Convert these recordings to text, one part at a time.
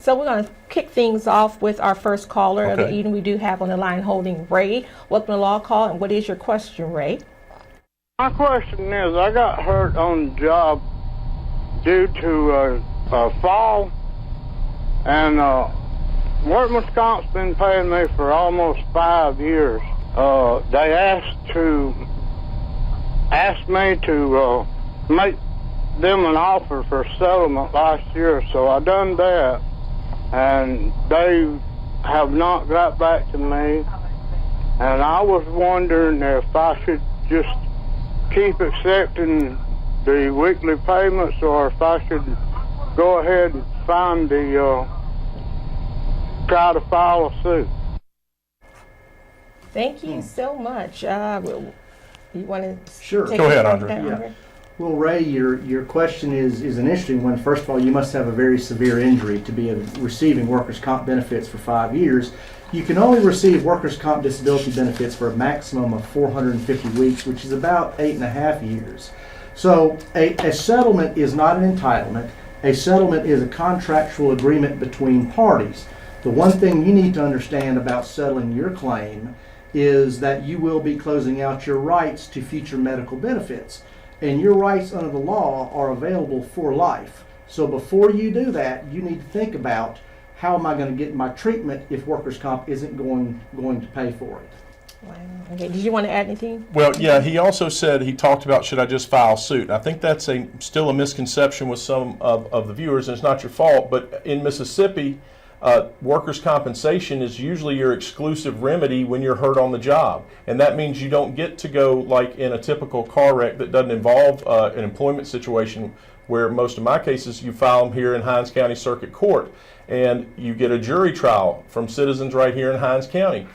So we're going to kick things off with our first caller of the Okay. evening. We do have on the line holding Ray. Welcome to Law Call, and what is your question, Ray? My question is, I got hurt on the job due to a fall, and workman's comp's been paying me for almost 5 years. They asked me to make them an offer for settlement last year, so I done that, and they have not got back to me, and I was wondering if I should just keep accepting the weekly payments, or if I should go ahead and find try to file a suit. Thank you so much. You want to Sure. take Go it ahead, from Andre. there, Yeah. Well, Ray, your question is an interesting one. First of all, you must have a very severe injury to be receiving workers' comp benefits for 5 years. You can only receive workers' comp disability benefits for a maximum of 450 weeks, which is about 8.5 years. So a settlement is not an entitlement. A settlement is a contractual agreement between parties. The one thing you need to understand about settling your claim is that you will be closing out your rights to future medical benefits. And your rights under the law are available for life. So before you do that, you need to think about, how am I going to get my treatment if workers' comp isn't going to pay for it? Wow. Okay. Did you want to add anything? Well, yeah, he also said, he talked about, should I just file suit? I think that's still a misconception with some of the viewers, and it's not your fault, but in Mississippi, workers' compensation is usually your exclusive remedy when you're hurt on the job. And that means you don't get to go like in a typical car wreck that doesn't involve an employment situation, where most of my cases, you file them here in Hinds County Circuit Court, and you get a jury trial from citizens right here in Hinds County.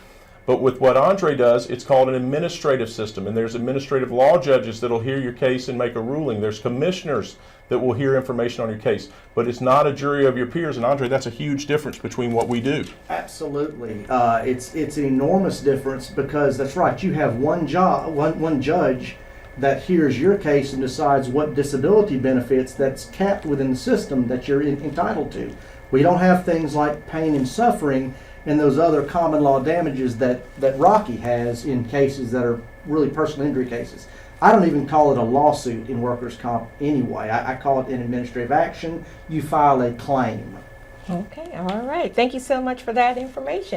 But with what Andre does, it's called an administrative system, and there's administrative law judges that'll hear your case and make a ruling. There's commissioners that will hear information on your case, but it's not a jury of your peers. And Andre, that's a huge difference between what we do. Absolutely. It's an enormous difference, because that's right, you have one judge that hears your case and decides what disability benefits that's capped within the system that you're entitled to. We don't have things like pain and suffering and those other common law damages that Rocky has in cases that are really personal injury cases. I don't even call it a lawsuit in workers' comp anyway. I call it an administrative action. You file a claim. Okay. All right. Thank you so much for that information.